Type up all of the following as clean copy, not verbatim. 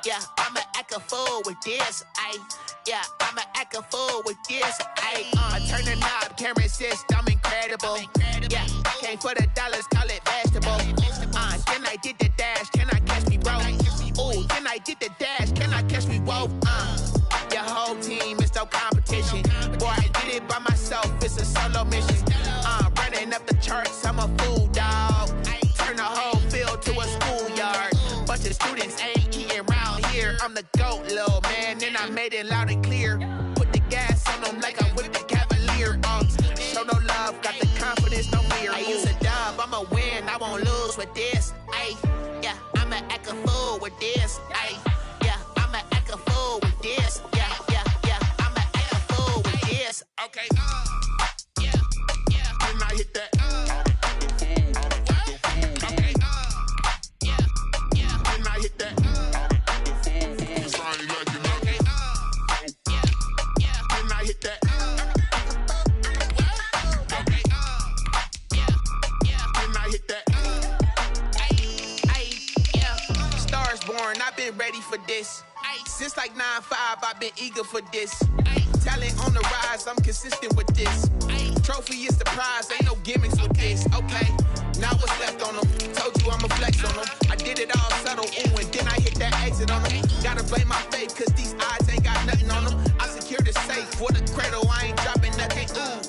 Yeah, I'ma act a fool with this, ayy. Yeah, I'ma act a fool with this, ayy. Turn the knob, camera assist, I'm incredible. Yeah, came for the dollars, call it vegetable. Then I did the dash, can I catch me, bro? Ooh, then I did the dash, can I catch me, whoa? Your whole team is no competition. Boy, I did it by myself, it's a solo mission. Running up the charts, I'm a fool, dog. Turn the whole field to a schoolyard. Bunch of students ain't eating round here. I'm the GOAT, little man, and I made it loud and clear. Put the gas on them like I'm with the Cavalier. Show no love, got the confidence, no fear. I use a dub, I'ma win, I won't lose with this. Ay, yeah, I'ma act a fool with this. Ay, yeah, I'ma act a fool with this. Yeah, yeah, yeah, I'ma act a fool with this. Okay, yeah, yeah, when I hit that. I've been ready for this. Since like 9-5, I've been eager for this. Talent on the rise, I'm consistent with this. Trophy is the prize, ain't no gimmicks with this. Okay, now what's left on them? Told you I'ma flex on them. I did it all subtle, ooh, and then I hit that exit on them. Gotta blame my faith, cause these odds ain't got nothing on them. I secured the safe for the cradle, I ain't dropping nothing, ooh.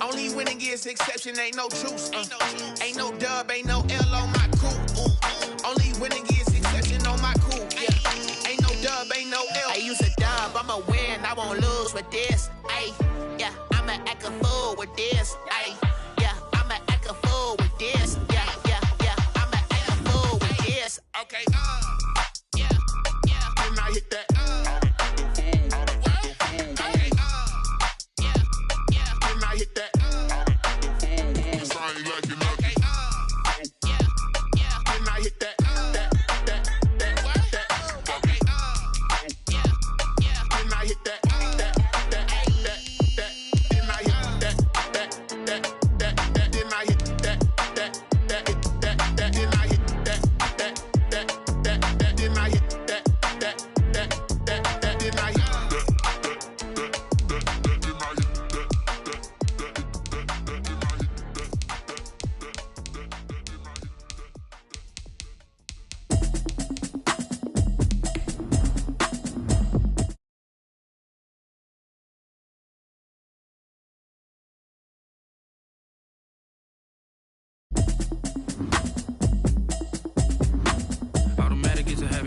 Only winning is exception, ain't no truce. Ain't no dub, ain't no L on my crew, ooh. Only winning is exception on my crew, yeah. Ain't no dub, ain't no L. I use a dub, I'ma win, I won't lose with this. Ay, yeah, I'ma act a fool with this. Ay, yeah, I'ma act a fool with this. Yeah, yeah, yeah, I'ma act a fool with this. Okay, yeah, yeah, when I hit that.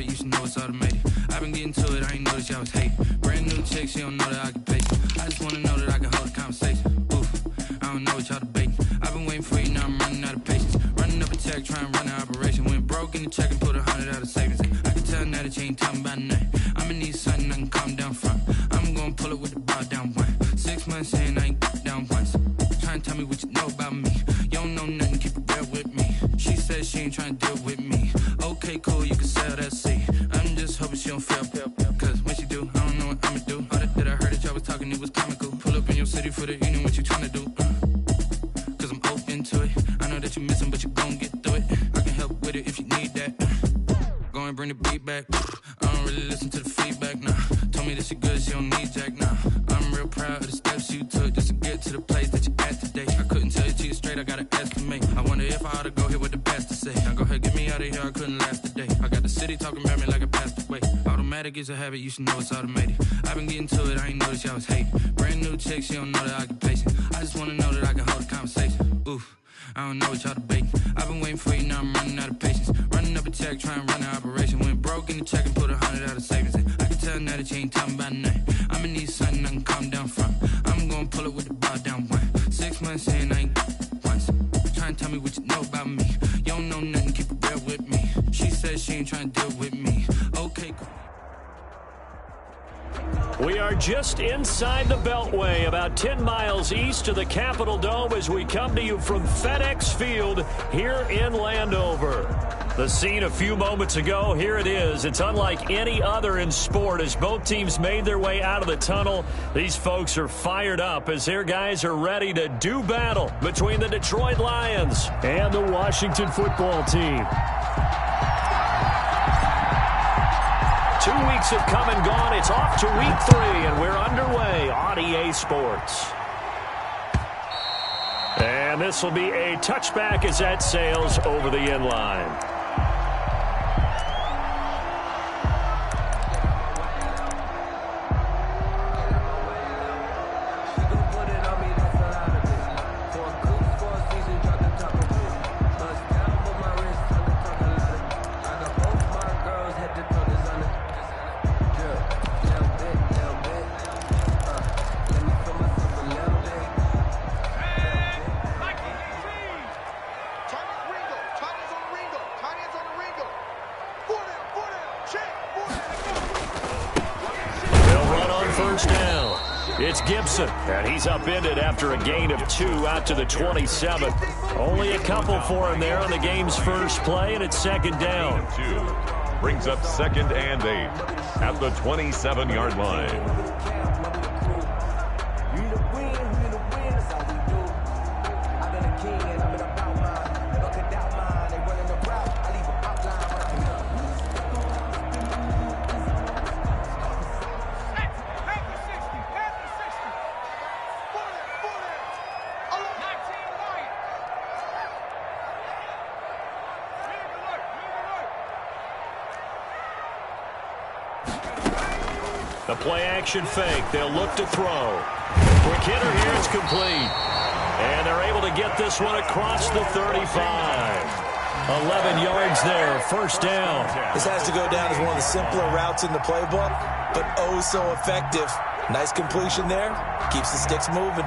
You should know it's automated. I've been getting to it, I ain't noticed y'all was hating. Brand new chick, she don't know the occupation. I just wanna know that I can hold a conversation. Oof, I don't know what y'all debating. I've been waiting for you, now I'm running out of patience. Running up a check, trying to run an operation. Went broke in the check and put 100 out of savings. I can tell now that you ain't talking about nothing. I'ma need something I can calm down from. I'm gonna pull it with the bar down one. 6 months in, I ain't down once. Trying to tell me what you know about me. You don't know nothing, keep it real with me. She says she ain't trying to deal with me. Okay, cool, you can sell that seat. I'm just hoping she don't fail, cause when she do, I don't know what I'ma do. All that I heard that y'all was talking, it was comical. Pull up in your city for the evening, what you tryna do? Cause I'm open to it. I know that you missing, but you gon' get through it. I can help with it if you need that. Go and bring the beat back. I don't really listen to the feedback, nah. Told me that she good, she don't need jack, nah. I'm real proud of the steps you took just to get to the place that you at today. I couldn't tell you to you straight, I gotta estimate. I wonder if I ought to go here with the best to say. Now go ahead, get me out of here, I couldn't last a day. I got the city talking about me like I passed away. Automatic is a habit, you should know it's automated. I've been getting to it, I ain't noticed y'all was hating. Brand new chick, she don't know the occupation. I just wanna know that I can hold a conversation. Oof, I don't know what y'all debating. I've been waiting for you, now I'm running out of patience. Running up a check, trying to run an operation. Went broke in the check and put 100 out of savings. I can tell now that you ain't talking about nothing. I'ma need something I can calm down from. I'm gonna pull it with the bar down one. 6 months in, I ain't once. Trying to tell me what you know about me. You don't know nothing, keep it real with me. She says she ain't trying to deal with me. Okay, cool. We are just inside the Beltway, about 10 miles east of the Capitol Dome as we come to you from FedEx Field here in Landover. The scene a few moments ago, here it is. It's unlike any other in sport as both teams made their way out of the tunnel. These folks are fired up as their guys are ready to do battle between the Detroit Lions and the Washington football team. 2 weeks have come and gone. It's off to week 3, and we're underway on EA Sports. And this will be a touchback as that sails over the end line. It's Gibson, and he's upended after a gain of 2 out to the 27. Only a couple for him there on the game's first play, and it's second down. 2 brings up 2nd and 8 at the 27-yard line. The play-action fake. They'll look to throw. Quick hitter here. It's complete. And they're able to get this one across the 35. 11 yards there. First down. This has to go down as one of the simpler routes in the playbook, but oh so effective. Nice completion there. Keeps the sticks moving.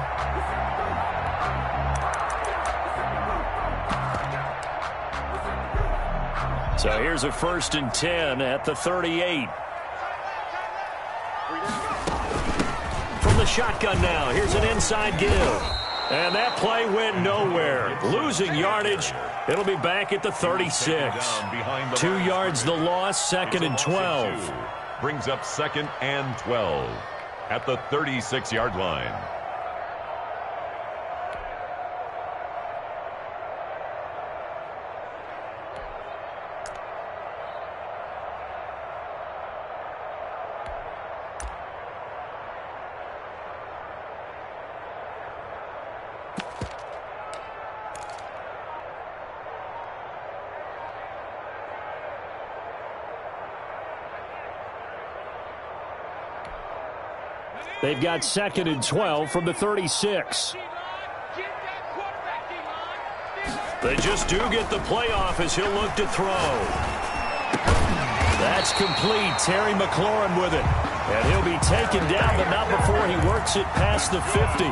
So here's a 1st and 10 at the 38. From the shotgun now, here's an inside give. And that play went nowhere. Losing yardage. It'll be back at the 36. 2 yards the loss, 2nd and 12. Brings up 2nd and 12 at the 36-yard line. They've got 2nd and 12 from the 36. They just do get the playoff as he'll look to throw. That's complete. Terry McLaurin with it. And he'll be taken down, but not before he works it past the 50.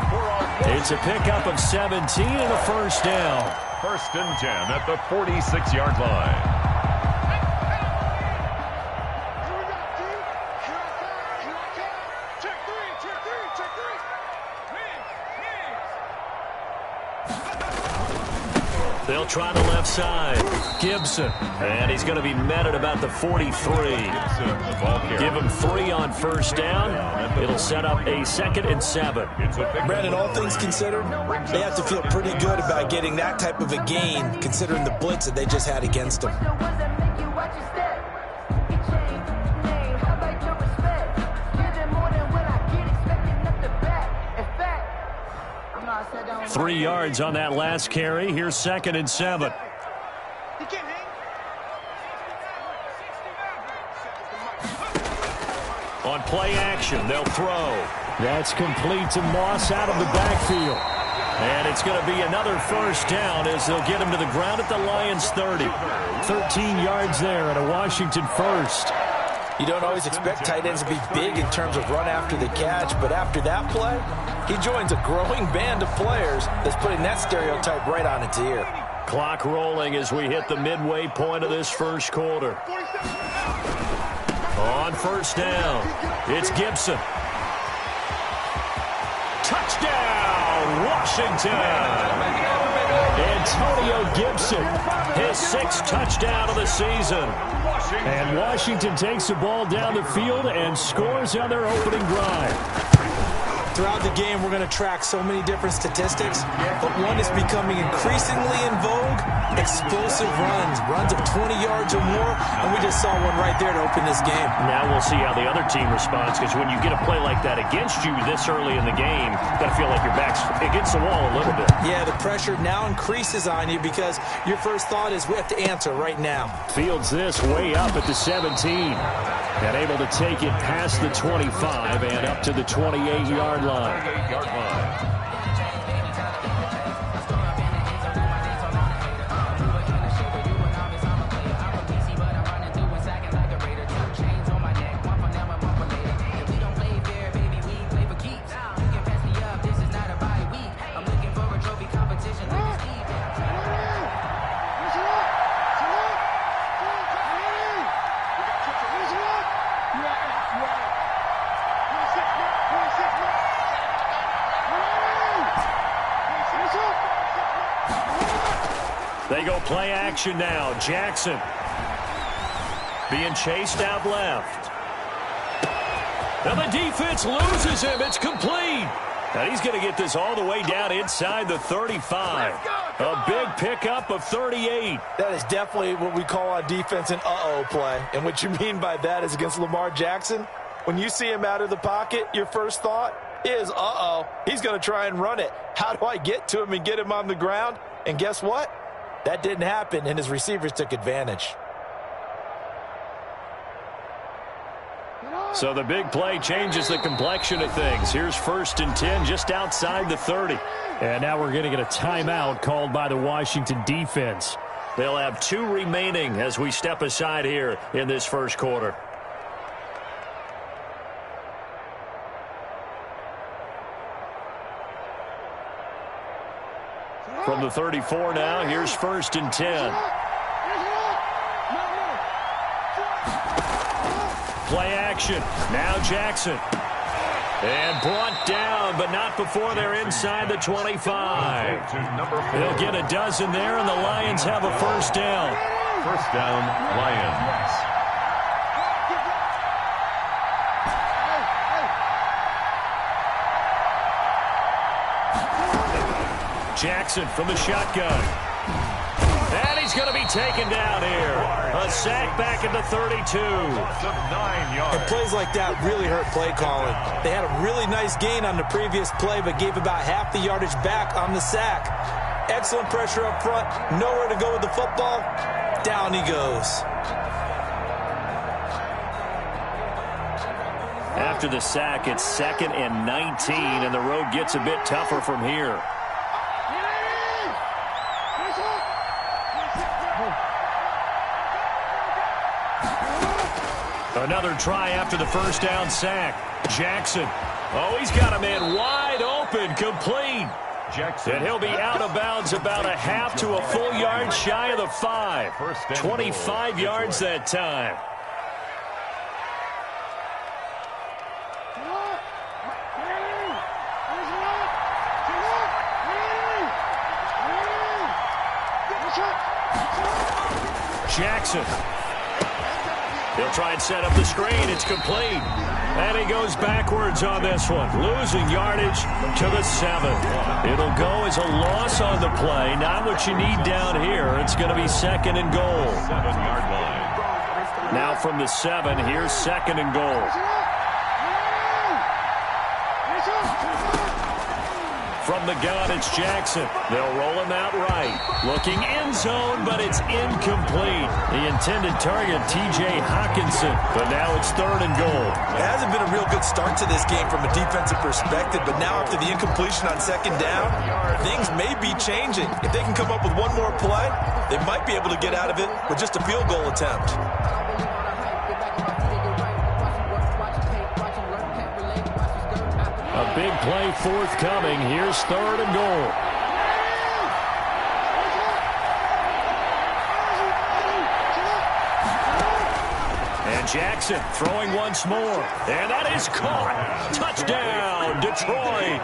It's a pickup of 17 and a first down. 1st and 10 at the 46-yard line. They'll try the left side. Gibson. And he's going to be met at about the 43. Give him 3 on first down. It'll set up a 2nd and 7. Brandon, all things considered, they have to feel pretty good about getting that type of a gain, considering the blitz that they just had against them. 3 yards on that last carry. Here's 2nd and 7. On play action, they'll throw. That's complete to Moss out of the backfield. And it's going to be another first down as they'll get him to the ground at the Lions' 30. 13 yards there and a Washington first. You don't always expect tight ends to be big in terms of run after the catch, but after that play, he joins a growing band of players that's putting that stereotype right on its ear. Clock rolling as we hit the midway point of this first quarter. On first down, it's Gibson. Touchdown, Washington! Antonio Gibson, his 6th touchdown of the season. And Washington takes the ball down the field and scores on their opening drive. Throughout the game, we're going to track so many different statistics, but one is becoming increasingly in vogue: explosive runs of 20 yards or more, and we just saw one right there to open this game. Now we'll see how the other team responds, because when you get a play like that against you this early in the game, you've got to feel like your back's against the wall a little bit. Yeah, the pressure now increases on you because your first thought is we have to answer right now. Fields this way up at the 17. And able to take it past the 25 and up to the 28-yard line. They go play action now. Jackson being chased out left. Now the defense loses him. It's complete. And he's going to get this all the way down inside the 35. A big pickup of 38. That is definitely what we call on defense an uh-oh play. And what you mean by that is against Lamar Jackson, when you see him out of the pocket, your first thought is, uh-oh, he's going to try and run it. How do I get to him and get him on the ground? And guess what? That didn't happen, and his receivers took advantage. So the big play changes the complexion of things. Here's 1st and 10 just outside the 30. And now we're going to get a timeout called by the Washington defense. They'll have 2 remaining as we step aside here in this first quarter. From the 34 now, here's 1st and 10. Play action. Now Jackson. And brought down, but not before they're inside the 25. They'll get a dozen there, and the Lions have a first down. First down, Lions. Jackson from the shotgun. And he's going to be taken down here. A sack back at the 32. And plays like that really hurt play calling. They had a really nice gain on the previous play, but gave about half the yardage back on the sack. Excellent pressure up front. Nowhere to go with the football. Down he goes. After the sack, it's 2nd and 19, and the road gets a bit tougher from here. Another try after the first down sack. Jackson. Oh, he's got a man wide open, complete. Jackson. And he'll be out of bounds about a half to a full yard shy of the 5. 25 yards that time. Jackson. He'll try and set up the screen. It's complete. And he goes backwards on this one. Losing yardage to the 7. It'll go as a loss on the play. Not what you need down here. It's going to be 2nd and goal. 7-yard line. Now from the 7, here's 2nd and goal. From the gun, it's Jackson. They'll roll him out right. Looking end zone, but it's incomplete. The intended target, T.J. Hockenson. But now it's 3rd and goal. It hasn't been a real good start to this game from a defensive perspective, but now after the incompletion on 2nd down, things may be changing. If they can come up with one more play, they might be able to get out of it with just a field goal attempt. A big play forthcoming. Here's 3rd and goal. And Jackson throwing once more. And that is caught. Touchdown, Detroit.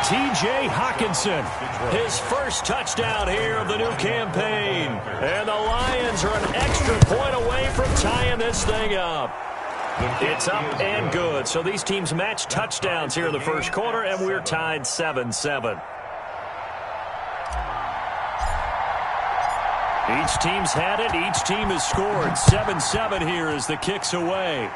T.J. Hockenson, his first touchdown here of the new campaign. And the Lions are an extra point away from tying this thing up. It's up and good. So these teams match touchdowns here in the first quarter, and we're tied 7-7. Each team's had it. Each team has scored. 7-7 here as the kick's away.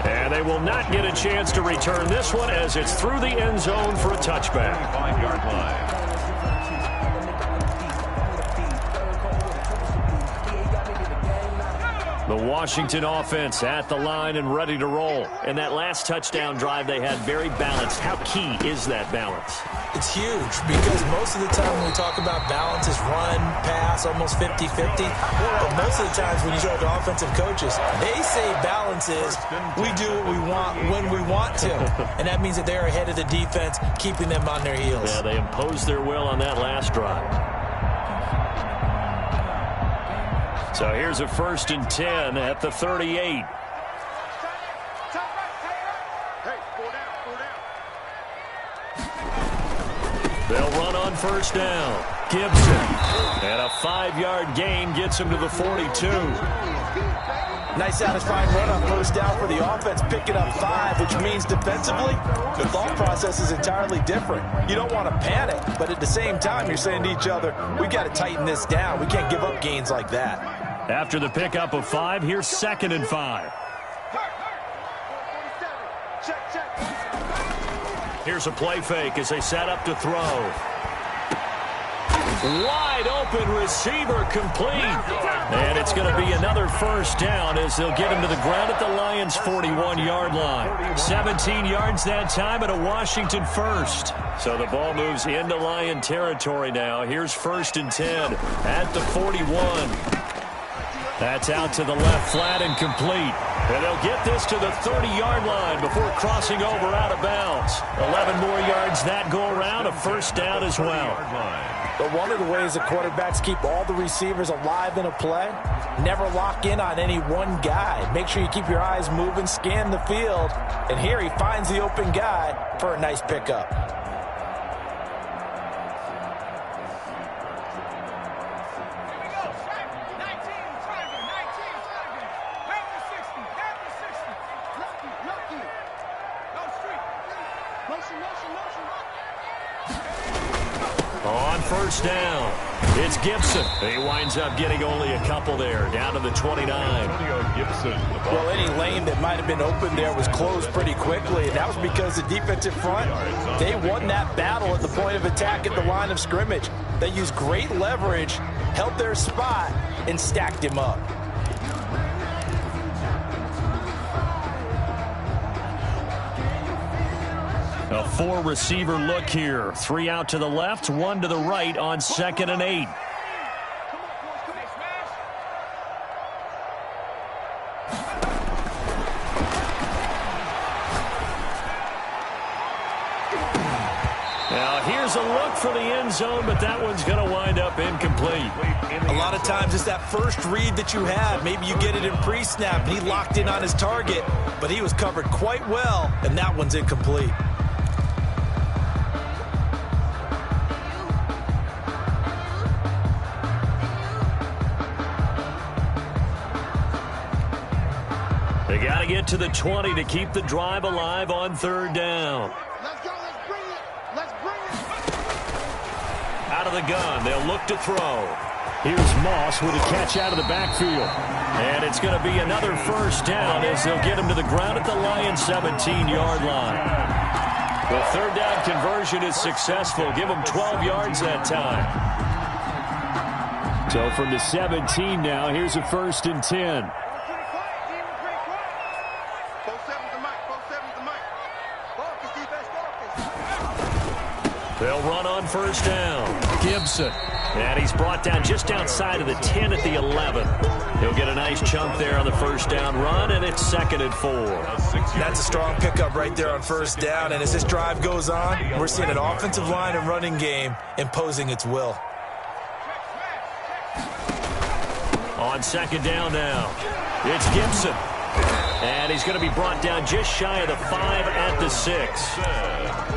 And they will not get a chance to return this one as it's through the end zone for a touchback. 5-yard line. The Washington offense at the line and ready to roll. And that last touchdown drive they had very balanced. How key is that balance? It's huge because most of the time when we talk about balance is run, pass, almost 50-50. But most of the times when you talk to offensive coaches, they say balance is we do what we want when we want to. And that means that they're ahead of the defense, keeping them on their heels. Yeah, they imposed their will on that last drive. So here's a 1st and 10 at the 38. They'll run on 1st down. Gibson. And a 5-yard gain gets him to the 42. Nice satisfying run on 1st down for the offense, picking up 5, which means defensively, the thought process is entirely different. You don't want to panic, but at the same time, you're saying to each other, we got to tighten this down. We can't give up gains like that. After the pickup of 5, here's 2nd and 5. Here's a play fake as they set up to throw. Wide open receiver complete. And it's going to be another 1st down as they'll get him to the ground at the Lions' 41-yard line. 17 yards that time and a Washington 1st. So the ball moves into Lion territory now. Here's 1st and 10 at the 41. That's out to the left, flat and complete. And they'll get this to the 30-yard line before crossing over out of bounds. 11 more yards that go around, a 1st down as well. But one of the ways that quarterbacks keep all the receivers alive in a play, never lock in on any one guy. Make sure you keep your eyes moving, scan the field. And here he finds the open guy for a nice pickup. On 1st down, it's Gibson. He winds up getting only a couple there, down to the 29. Well, any lane that might have been open there was closed pretty quickly, and that was because the defensive front, they won that battle at the point of attack at the line of scrimmage. They used great leverage, held their spot, and stacked him up. A 4-receiver look here. 3 out to the left, 1 to the right on 2nd and 8. Now here's a look for the end zone, but that one's going to wind up incomplete. A lot of times it's that first read that you have. Maybe you get it in pre-snap, and he locked in on his target, but he was covered quite well, and that one's incomplete. They got to get to the 20 to keep the drive alive on 3rd down. Let's go. Let's bring it. Let's bring it. Out of the gun, they'll look to throw. Here's Moss with a catch out of the backfield. And it's going to be another 1st down as they'll get him to the ground at the Lions' 17-yard line. The 3rd down conversion is successful. Give them 12 yards that time. So from the 17 now, here's a 1st and 10. They'll run on 1st down. Gibson. And he's brought down just outside of the 10 at the 11. He'll get a nice chunk there on the 1st down run, and it's 2nd and 4. That's a strong pickup right there on 1st down, and as this drive goes on, we're seeing an offensive line and running game imposing its will. On 2nd down now, it's Gibson. And he's going to be brought down just shy of the 5 at the 6.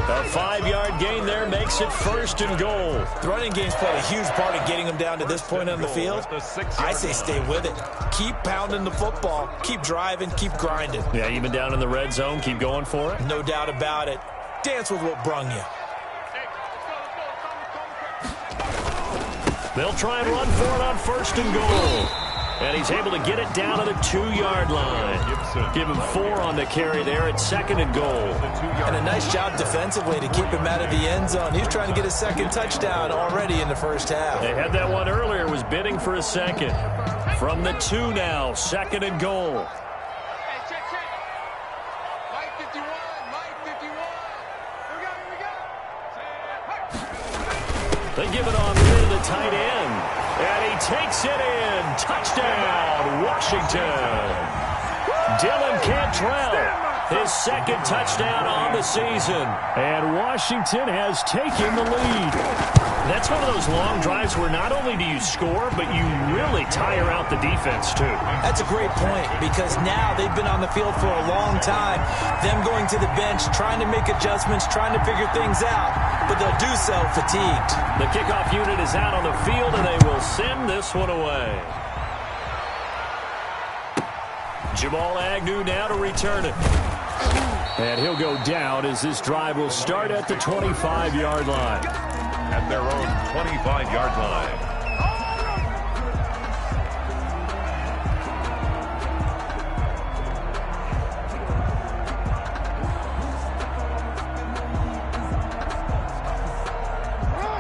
A 5-yard gain there makes it 1st and goal. The running game's played a huge part in getting him down to this point on the field. I say stay with it. Keep pounding the football. Keep driving. Keep grinding. Yeah, even down in the red zone, keep going for it. No doubt about it. Dance with what brung you. They'll try and run for it on 1st and goal. And he's able to get it down to the 2-yard line. Give him 4 on the carry there at 2nd and goal. And a nice job defensively to keep him out of the end zone. He's trying to get his 2nd touchdown already in the first half. They had that one earlier, was bidding for a 2nd. From the 2 now, 2nd and goal. They give it on to the tight end. And he takes it in. Touchdown, Washington. Dylan Cantrell, his 2nd touchdown on the season. And Washington has taken the lead. That's one of those long drives where not only do you score, but you really tire out the defense, too. That's a great point, because now they've been on the field for a long time. Them going to the bench, trying to make adjustments, trying to figure things out, but they'll do so fatigued. The kickoff unit is out on the field, and they will send this one away. Jamal Agnew now to return it. And he'll go down as this drive will start at the 25-yard line. At their own 25-yard line.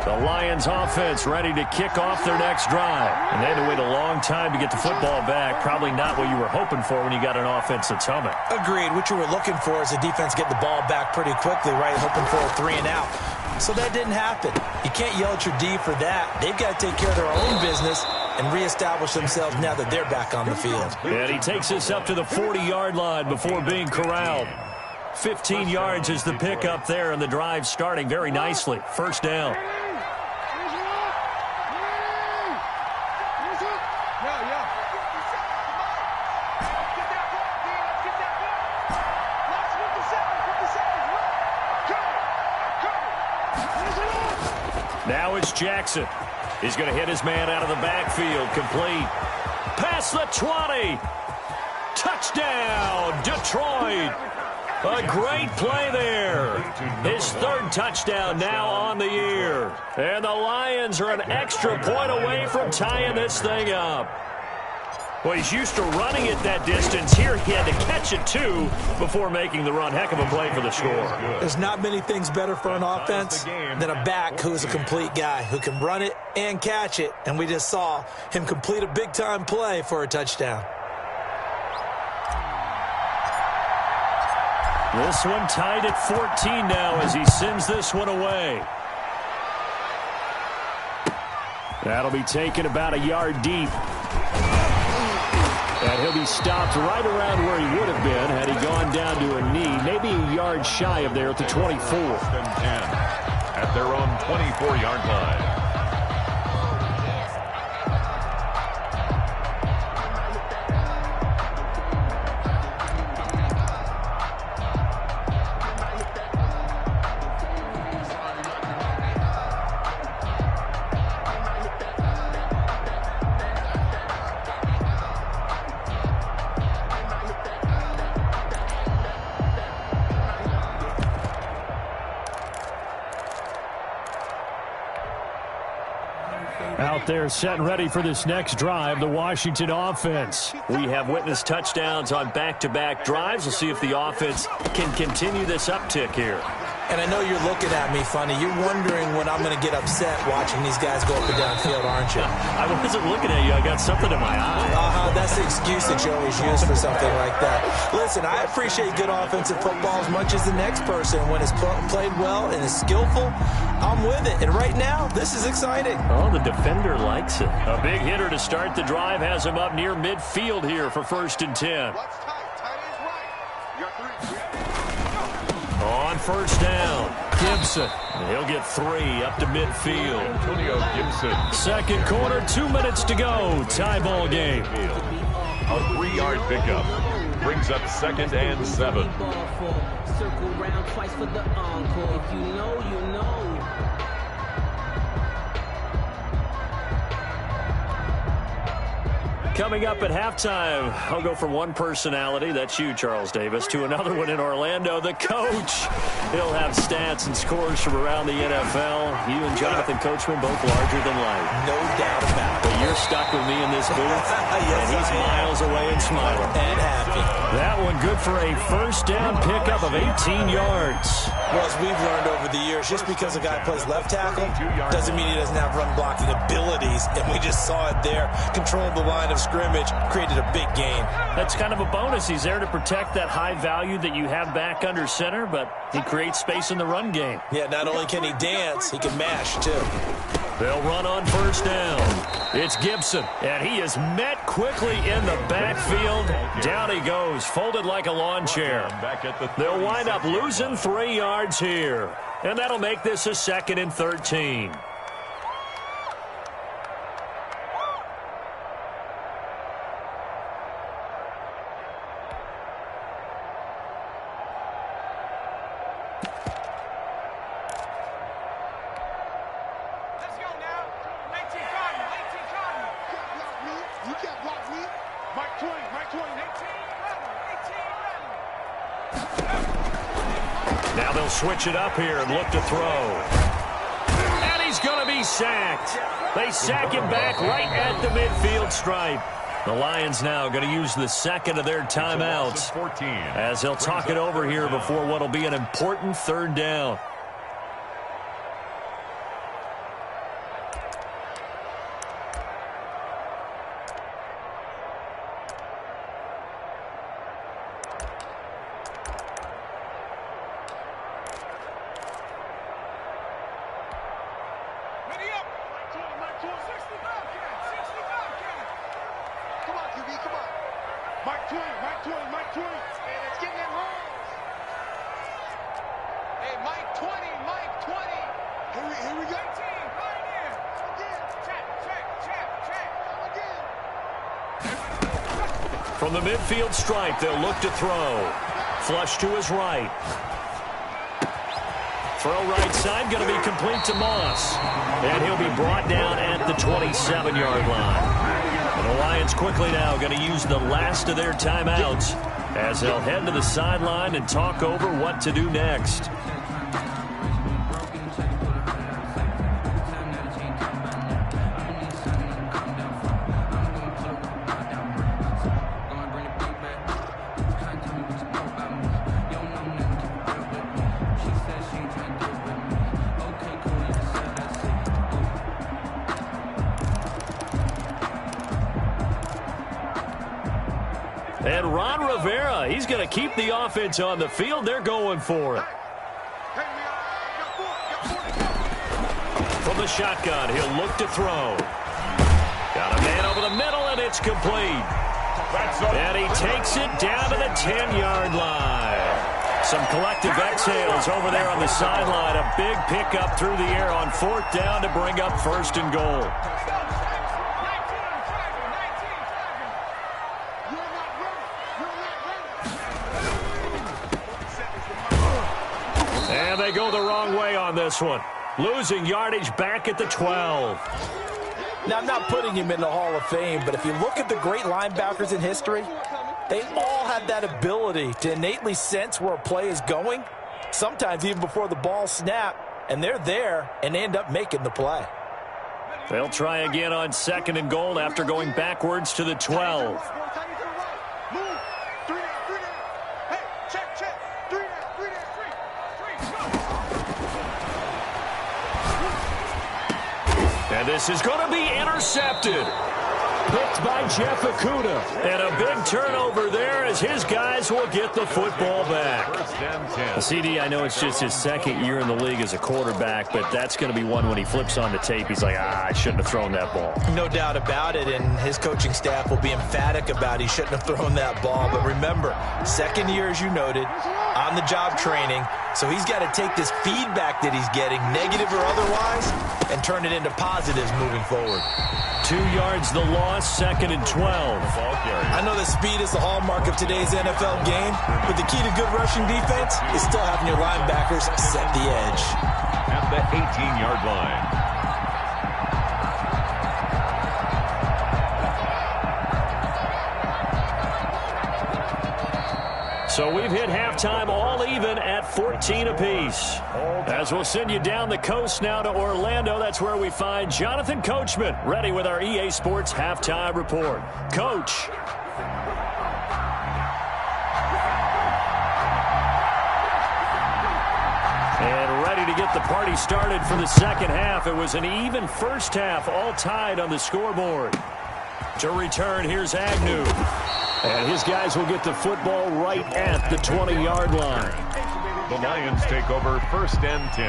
The Lions offense ready to kick off their next drive. And they had to wait a long time to get the football back. Probably not what you were hoping for when you got an offense that's humming. Agreed. What you were looking for is the defense get the ball back pretty quickly, right? Hoping for a 3 and out. So that didn't happen. You can't yell at your D for that. They've got to take care of their own business and reestablish themselves now that they're back on the field. And he takes us up to the 40-yard line before being corralled. 15 yards is the pickup there, and the drive starting very nicely. 1st down. Now it's Jackson. He's going to hit his man out of the backfield. Complete. Past the 20. Touchdown, Detroit. A great play there. His 3rd touchdown now on the year. And the Lions are an extra point away from tying this thing up. Well, he's used to running it that distance. Here he had to catch it, too, before making the run. Heck of a play for the score. There's not many things better for an offense than a back who is a complete guy who can run it and catch it. And we just saw him complete a big-time play for a touchdown. This one tied at 14 now as he sends this one away. That'll be taken about a yard deep. And he'll be stopped right around where he would have been had he gone down to a knee, maybe a yard shy of there at the 24. At their own 24-yard line. Out there set and ready for this next drive, the Washington offense. We have witnessed touchdowns on back-to-back drives. We'll see if the offense can continue this uptick here. And I know you're looking at me funny. You're wondering when I'm going to get upset watching these guys go up and down field, aren't you? I wasn't looking at you. I got something in my eye. That's the excuse that you always use for something like that. Listen, I appreciate good offensive football as much as the next person. When it's played well and is skillful, I'm with it. And right now, this is exciting. Oh, the defender likes it. A big hitter to start the drive has him up near midfield here for 1st and 10. On 1st down, Gibson. And he'll get 3 up to midfield. Antonio Gibson. 2nd quarter, 2 minutes to go. Tie ball game. A 3-yard pickup. brings up 2nd and 7. Circle round twice for the encore. If you know, you know. Coming up at halftime, I'll go from one personality, that's you, Charles Davis, to another one in Orlando, the coach. He'll have stats and scores from around the NFL. You and Jonathan Coachman both larger than life. No doubt about it. But you're stuck with me in this booth, Yes, and he's miles away and smiling. And happy. That one good for a first down pickup of 18 yards. Well, as we've learned over the years, just because a guy plays left tackle doesn't mean he doesn't have run blocking abilities. And we just saw it there. Controlled the line of scrimmage, created a big gain. That's kind of a bonus. He's there to protect that high value that you have back under center, but he creates space in the run game. Yeah, not only can he dance, he can mash, too. They'll run on first down. It's Gibson, and he is met quickly in the backfield. Down he goes, folded like a lawn chair. They'll wind up losing 3 yards here, and that'll make this a 2nd and 13. Now they'll switch it up here and look to throw. And he's going to be sacked. They sack him back right at the midfield stripe. The Lions now going to use the second of their timeouts as they'll talk it over here before what will be an important 3rd down. From the midfield stripe, they'll look to throw. Flush to his right. Throw right side, going to be complete to Moss. And he'll be brought down at the 27-yard line. And the Lions quickly now going to use the last of their timeouts as they'll head to the sideline and talk over what to do next. And Ron Rivera, he's going to keep the offense on the field. They're going for it. From the shotgun, he'll look to throw. Got a man over the middle, and it's complete. And he takes it down to the 10-yard line. Some collective exhales over there on the sideline. A big pickup through the air on 4th down to bring up 1st and goal. And they go the wrong way on this one. Losing yardage back at the 12. Now, I'm not putting him in the Hall of Fame, but if you look at the great linebackers in history, they all have that ability to innately sense where a play is going, sometimes even before the ball snaps, and they're there and they end up making the play. They'll try again on 2nd and goal after going backwards to the 12. And this is going to be intercepted. Picked by Jeff Okudah. And a big turnover there as his guys will get the football back. CD, I know it's just his 2nd year in the league as a quarterback, but that's going to be one when he flips on the tape. He's like, I shouldn't have thrown that ball. No doubt about it, and his coaching staff will be emphatic about he shouldn't have thrown that ball. But remember, 2nd year, as you noted, on-the-job training. So he's got to take this feedback that he's getting, negative or otherwise, and turn it into positives moving forward. 2 yards the loss, 2nd and 12. I know that speed is the hallmark of today's today's NFL game, but the key to good rushing defense is still having your linebackers set the edge. At the 18-yard line. So we've hit halftime all even at 14 apiece. As we'll send you down the coast now to Orlando, that's where we find Jonathan Coachman ready with our EA Sports halftime report. Coach. And ready to get the party started for the second half. It was an even first half, all tied on the scoreboard. To return, here's Agnew. And his guys will get the football right at the 20-yard line. The Lions take over 1st and 10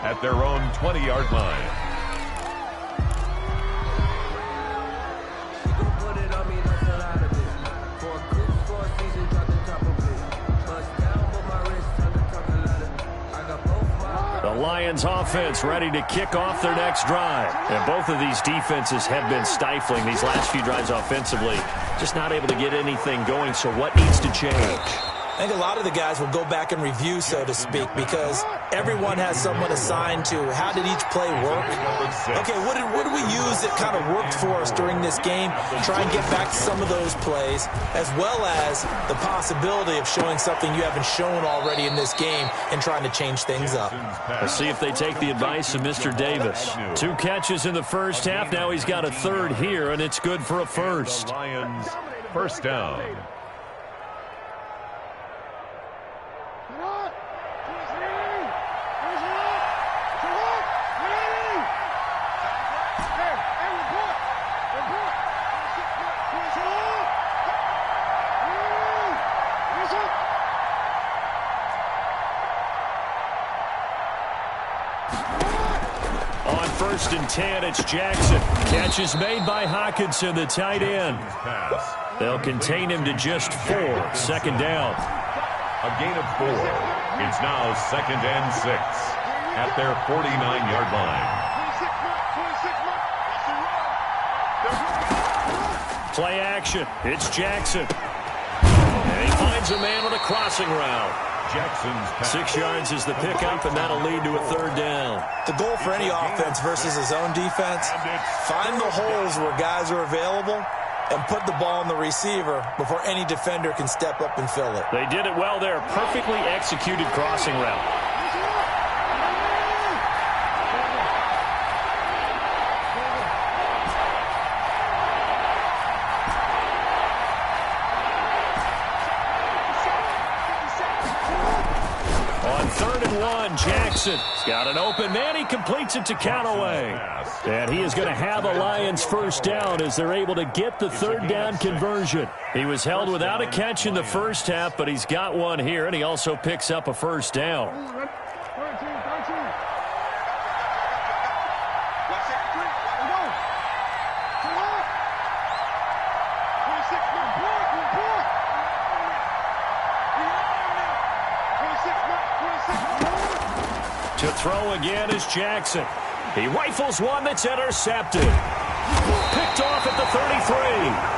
at their own 20-yard line. The Lions offense ready to kick off their next drive. And both of these defenses have been stifling these last few drives offensively. Just not able to get anything going, so what needs to change? I think a lot of the guys will go back and review, so to speak, because everyone has someone assigned to how did each play work. Okay, what did we use that kind of worked for us during this game? Try and get back to some of those plays, as well as the possibility of showing something you haven't shown already in this game and trying to change things up. Let's see if they take the advice of Mr. Davis. 2 catches in the first half. Now he's got a third here, and it's good for a first. Lions, 1st down. On 1st and 10, it's Jackson. Catch is made by Hawkinson, the tight end. They'll contain him to just 4. 2nd down. A gain of 4. It's now 2nd and 6 at their 49-yard line. Play action. It's Jackson. And he finds a man with a crossing route. Jackson's pass. 6 yards is the pickup, and that'll lead to a 3rd down. The goal for any offense versus his own defense, find the holes where guys are available and put the ball on the receiver before any defender can step up and fill it. They did it well there. Perfectly executed crossing route. On 3rd and 1, Jackson's got an open man. He completes it to Callaway. And he is going to have a Lions first down as they're able to get the 3rd down conversion. He was held without a catch in the first half, but he's got one here, and he also picks up a first down. To throw again is Jackson. He rifles one that's intercepted. Picked off at the 33.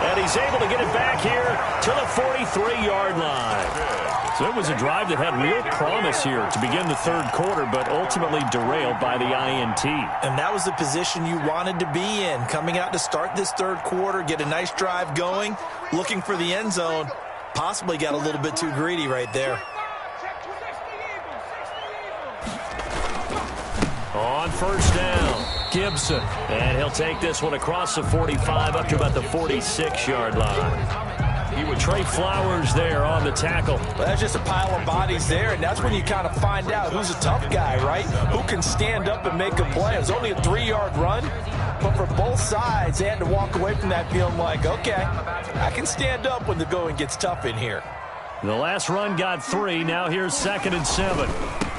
And he's able to get it back here to the 43-yard line. So it was a drive that had real promise here to begin the 3rd quarter, but ultimately derailed by the INT. And that was the position you wanted to be in, coming out to start this 3rd quarter, get a nice drive going, looking for the end zone. Possibly got a little bit too greedy right there. On 1st down, Gibson. And he'll take this one across the 45 up to about the 46-yard line. He would Trey Flowers there on the tackle. Well, that's just a pile of bodies there, and that's when you kind of find out who's a tough guy, right? Who can stand up and make a play. It was only a 3-yard run, but for both sides, they had to walk away from that feeling like, okay, I can stand up when the going gets tough in here. The last run got 3. Now here's 2nd and 7.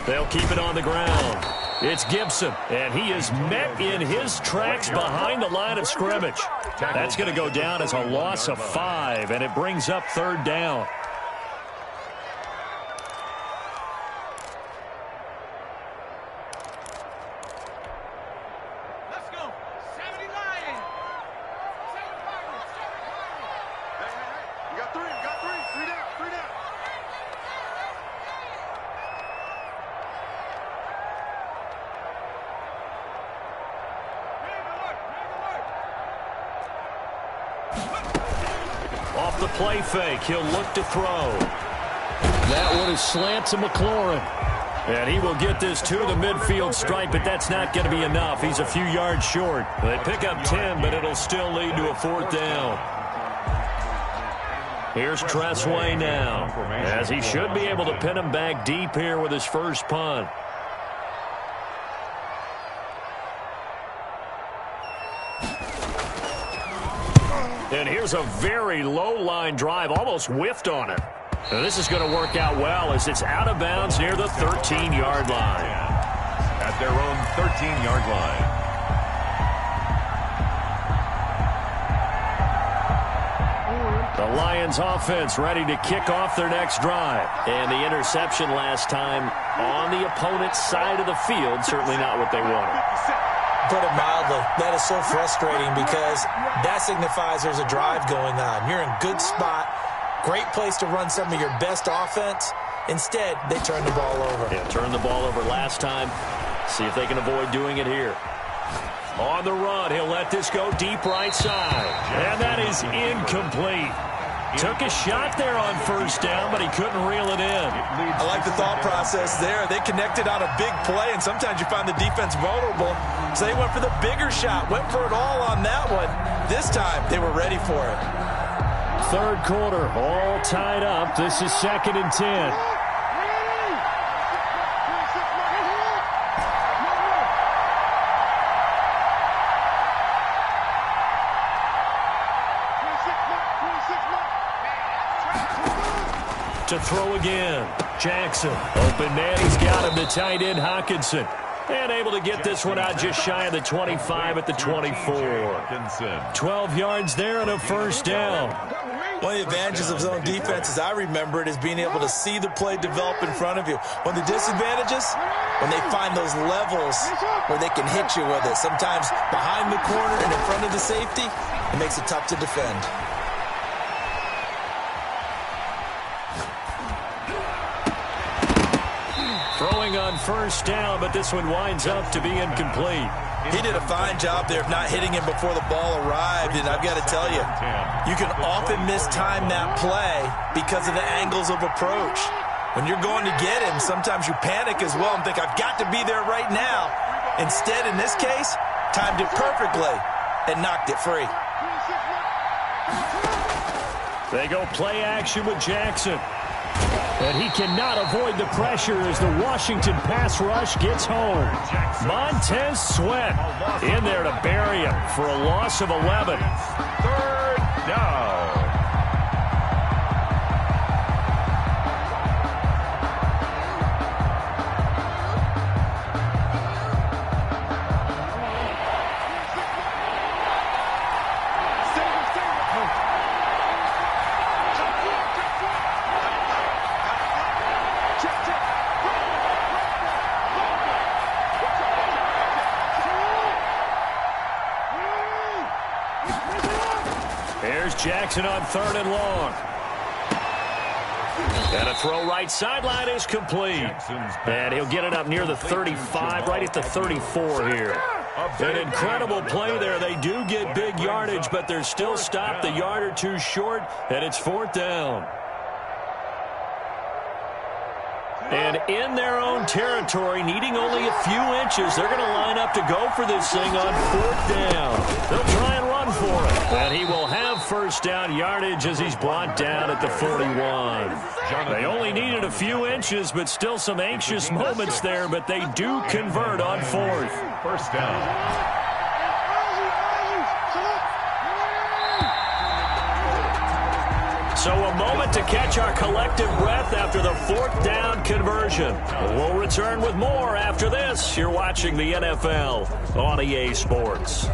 They'll keep it on the ground. It's Gibson, and he is met in his tracks behind the line of scrimmage. That's going to go down as a loss of 5, and it brings up 3rd down. Let's go. 70 Lions. 7 Pirates. You got 3. play fake. He'll look to throw. That one is slant to McLaurin. And he will get this to the midfield stripe, but that's not going to be enough. He's a few yards short. They pick up 10, but it'll still lead to a 4th down. Here's Tressway now, as he should be able to pin him back deep here with his first punt. And here's a very low line drive, almost whiffed on it. And this is going to work out well as it's out of bounds near the 13-yard line. At their own 13-yard line. The Lions offense ready to kick off their next drive. And the interception last time on the opponent's side of the field, certainly not what they wanted. Put it mildly, that is so frustrating because that signifies there's a drive going on. You're in a good spot, great place to run some of your best offense. Instead, they turn the ball over. Yeah, turned the ball over last time. See if they can avoid doing it here. On the run, he'll let this go deep right side. And that is incomplete. Took a shot there on first down, but he couldn't reel it in. I like the thought process there. They connected on a big play, and sometimes you find the defense vulnerable. So they went for the bigger shot, went for it all on that one. This time, they were ready for it. Third quarter, all tied up. This is 2nd and 10. To throw again. Jackson. Open man. He's got him to tight end Hawkinson. And able to get this one out just shy of the 25 at the 24. 12 yards there and a first down. One of the advantages of zone defense, as I remember it, is being able to see the play develop in front of you. One of the disadvantages, when they find those levels where they can hit you with it. Sometimes behind the corner and in front of the safety, it makes it tough to defend. Throwing on first down, but this one winds up to be incomplete. He did a fine job there of not hitting him before the ball arrived, and I've got to tell you, you can often mistime that play because of the angles of approach. When you're going to get him, sometimes you panic as well and think, I've got to be there right now. Instead, in this case, timed it perfectly and knocked it free. They go play action with Jackson. And he cannot avoid the pressure as the Washington pass rush gets home. Montez Sweat in there to bury him for a loss of 11. 3rd down. Jackson on 3rd and long. And a throw right sideline is complete. And he'll get it up near the 35, right at the 34 here. An incredible play there. They do get big yardage, but they're still stopped a yard or two short, and it's 4th down. And in their own territory, needing only a few inches, they're going to line up to go for this thing on 4th down. They'll try and run for it. And he will have first down yardage as he's brought down at the 41. They only needed a few inches, but still some anxious moments there, but they do convert on 4th. First down. So a moment to catch our collective breath after the 4th down conversion. We'll return with more after this. You're watching the NFL on EA Sports.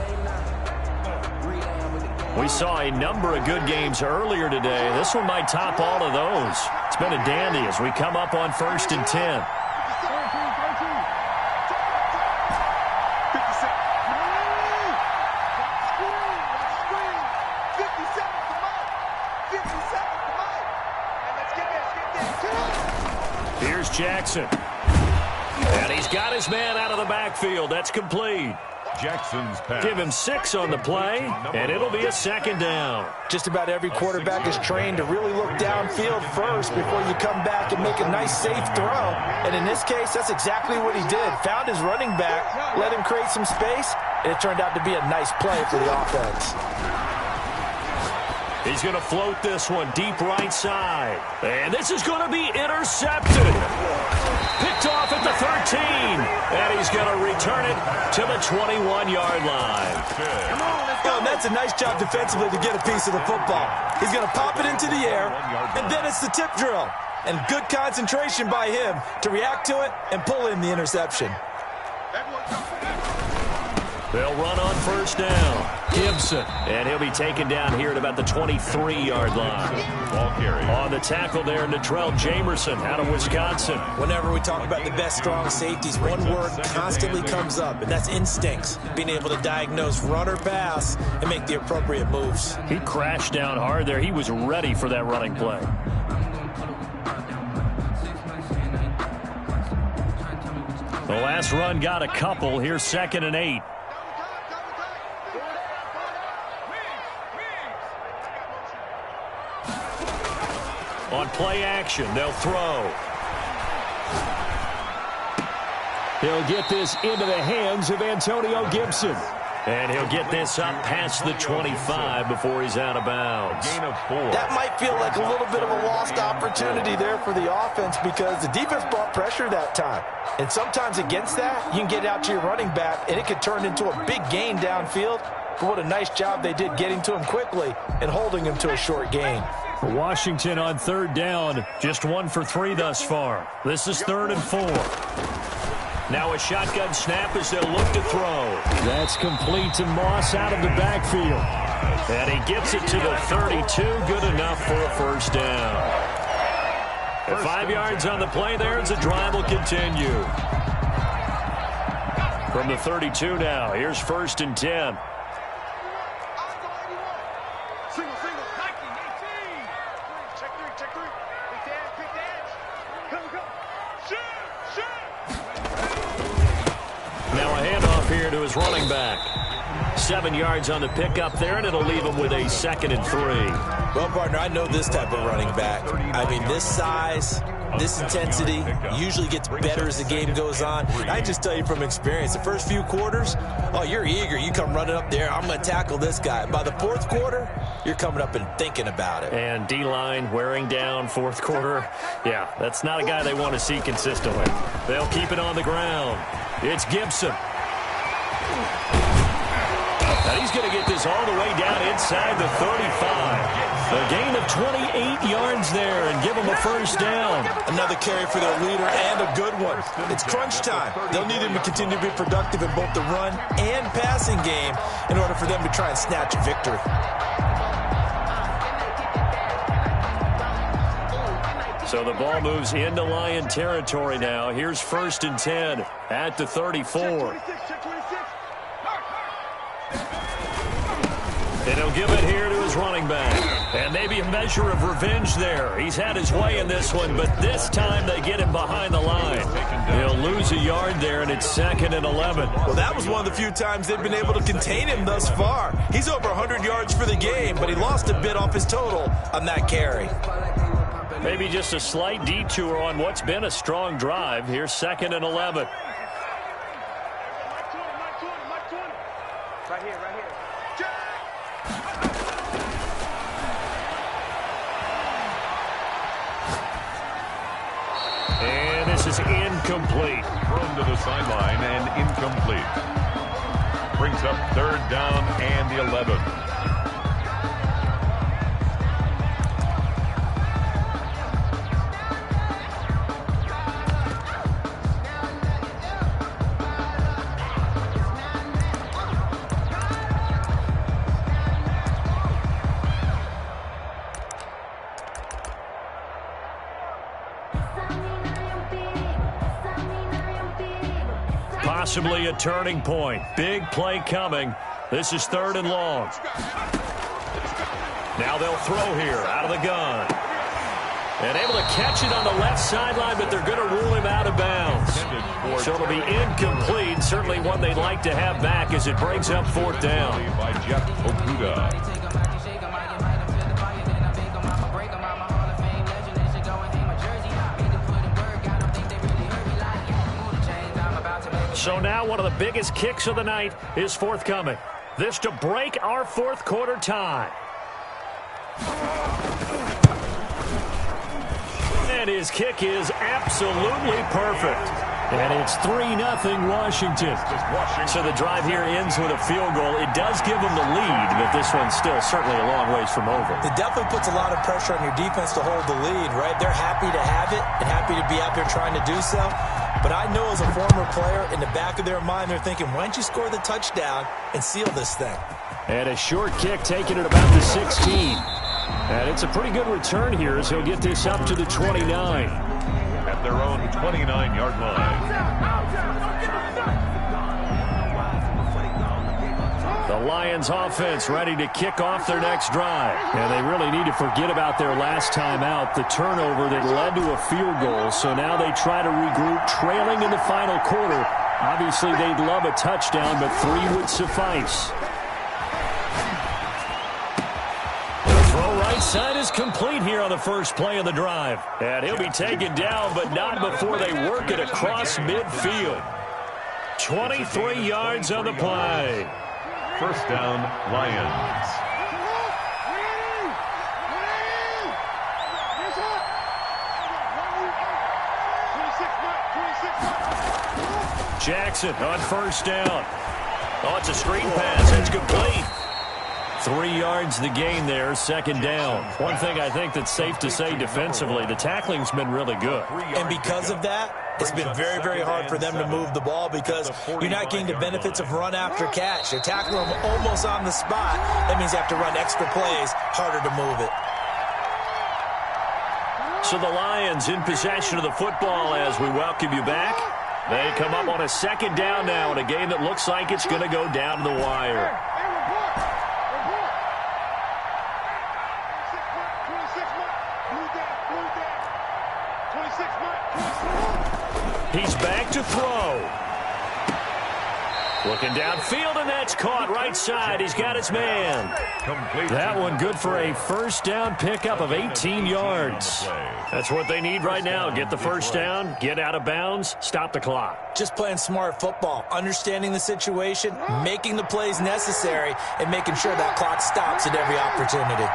We saw a number of good games earlier today. This one might top all of those. It's been a dandy as we come up on 1st and 10. Here's Jackson. And he's got his man out of the backfield. That's complete. Jackson's pass. Give him 6 on the play, and it'll be a second down. Just about every quarterback is trained to really look downfield first before you come back and make a nice, safe throw. And in this case, that's exactly what he did. Found his running back, let him create some space, and it turned out to be a nice play for the offense. He's going to float this one deep right side. And this is going to be intercepted. Picked off at the 13. And he's going to return it to the 21-yard line. Oh, and that's a nice job defensively to get a piece of the football. He's going to pop it into the air, and then it's the tip drill. And good concentration by him to react to it and pull in the interception. They'll run on first down. Gibson. And he'll be taken down here at about the 23-yard line. Ball carry. On the tackle there, Natrell Jamerson out of Wisconsin. Whenever we talk about the best strong safeties, one word constantly comes up, and that's instincts. Being able to diagnose run or pass and make the appropriate moves. He crashed down hard there. He was ready for that running play. The last run got a couple. Here's 2nd and 8. On play action, they'll throw. He'll get this into the hands of Antonio Gibson. And he'll get this up past the 25 before he's out of bounds. Gain of 4. That might feel like a little bit of a lost opportunity there for the offense because the defense brought pressure that time. And sometimes against that, you can get out to your running back, and it could turn into a big gain downfield. But what a nice job they did getting to him quickly and holding him to a short gain. Washington on 3rd down, just 1 for 3 thus far. This is 3rd and 4. Now a shotgun snap as they'll look to throw. That's complete to Moss out of the backfield. And he gets it to the 32, good enough for a first down. At 5 yards on the play there as the drive will continue. From the 32 now, here's 1st and 10. Now a handoff here to his running back. 7 yards on the pickup there, and it'll leave him with a 2nd and 3. Well, partner, I know this type of running back. I mean, this size, this intensity usually gets better as the game goes on. I just tell you from experience, the first few quarters, oh, you're eager. You come running up there, I'm going to tackle this guy. By the 4th quarter, you're coming up and thinking about it. And D-line wearing down 4th quarter. Yeah, that's not a guy they want to see consistently. They'll keep it on the ground. It's Gibson. And he's going to get this all the way down inside the 35. A gain of 28 yards there and give him a first down. Another carry for their leader and a good one. It's crunch time. They'll need him to continue to be productive in both the run and passing game in order for them to try and snatch a victory. So the ball moves into Lion territory now. Here's 1st and 10 at the 34. And he'll give it here to his running back. And maybe a measure of revenge there. He's had his way in this one, but this time they get him behind the line. He'll lose a yard there, and it's 2nd and 11. Well, that was one of the few times they've been able to contain him thus far. He's over 100 yards for the game, but he lost a bit off his total on that carry. Maybe just a slight detour on what's been a strong drive. Here's 2nd and 11. Right here. And this is incomplete. Thrown to the sideline and incomplete. Brings up 3rd down and the 11. Possibly a turning point. Big play coming. This is 3rd and long. Now they'll throw here out of the gun. And able to catch it on the left sideline, but they're going to rule him out of bounds. So it'll be incomplete. Certainly one they'd like to have back as it brings up 4th down. By Jeff Okuda. So now one of the biggest kicks of the night is forthcoming. This to break our 4th quarter tie. And his kick is absolutely perfect. And it's 3-0 Washington. So the drive here ends with a field goal. It does give them the lead, but this one's still certainly a long ways from over. It definitely puts a lot of pressure on your defense to hold the lead, right? They're happy to have it and happy to be out there trying to do so. But I know as a former player, in the back of their mind, they're thinking, why don't you score the touchdown and seal this thing? And a short kick taken at about the 16. And it's a pretty good return here as he'll get this up to the 29. At their own 29-yard line. The Lions offense ready to kick off their next drive. And they really need to forget about their last time out, the turnover that led to a field goal. So now they try to regroup, trailing in the final quarter. Obviously, they'd love a touchdown, but 3 would suffice. The throw right side is complete here on the first play of the drive. And he'll be taken down, but not before they work it across midfield. 23 yards on the play. First down, Lions. Jackson on first down. Oh, it's a screen pass. It's complete. 3 yards the gain there, second down. One thing I think that's safe to say defensively, the tackling's been really good. And because of that, it's been very, very hard for them to move the ball because you're not getting the benefits of run after catch. They're tackling them almost on the spot. That means you have to run extra plays, harder to move it. So the Lions in possession of the football as we welcome you back. They come up on a second down now in a game that looks like it's going to go down to the wire. He's back to throw. Looking downfield, and that's caught right side. He's got his man. That one good for a first down pickup of 18 yards. That's what they need right now. Get the first down, get out of bounds, stop the clock. Just playing smart football, understanding the situation, making the plays necessary, and making sure that clock stops at every opportunity.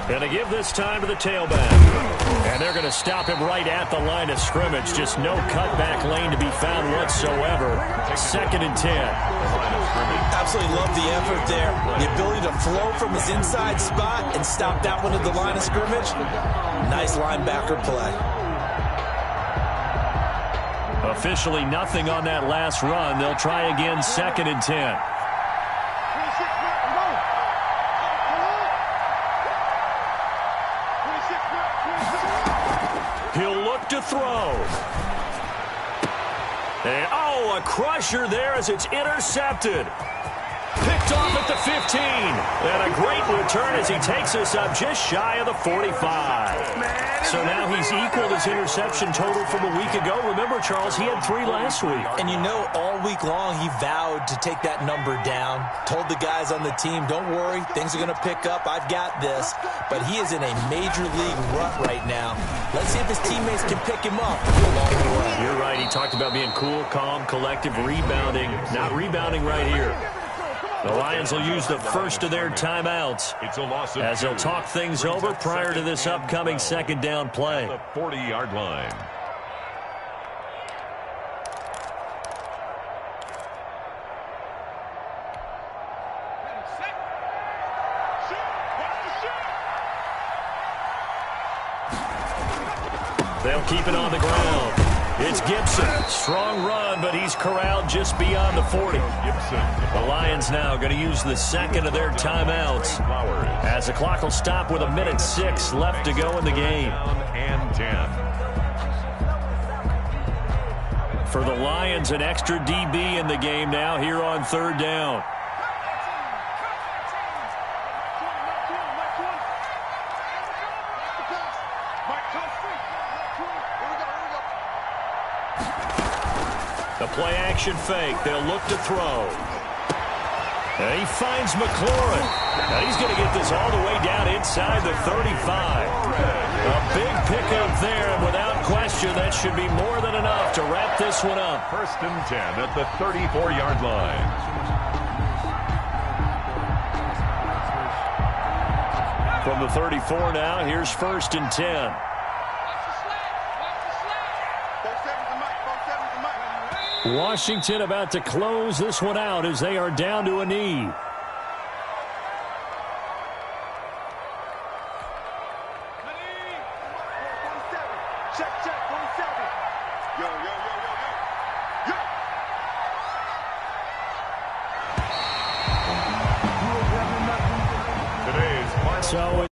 Going to give this time to the tailback. And they're going to stop him right at the line of scrimmage. Just no cutback lane to be found whatsoever. 2nd and 10. Absolutely love the effort there. The ability to flow from his inside spot and stop that one at the line of scrimmage. Nice linebacker play. Officially nothing on that last run. They'll try again 2nd and 10. He'll look to throw. And, oh, a crusher there as it's intercepted. Picked off at the 15. And a great return as he takes us up just shy of the 45. So now he's equaled his interception total from a week ago. Remember, Charles, he had 3 last week. And you know, all week long he vowed to take that number down. Told the guys on the team, don't worry, things are going to pick up. I've got this. But he is in a major league rut right now. Let's see if his teammates can pick him up along the way. You're right. He talked about being cool, calm, collective, rebounding. Not rebounding right here. The Lions will use the first of their timeouts as they'll talk things over prior to this upcoming second down play. The 40-yard line. They'll keep it on the ground. It's Gibson. Strong run, but he's corralled just beyond the 40. The Lions now going to use the second of their timeouts as the clock will stop with 1:06 left to go in the game. And 10. For the Lions, an extra DB in the game now here on third down. The play-action fake. They'll look to throw. And he finds McLaurin. And he's going to get this all the way down inside the 35. A big pickup there, and without question, that should be more than enough to wrap this one up. First and 10 at the 34-yard line. From the 34 now, here's first and 10. Washington about to close this one out as they are down to a knee. So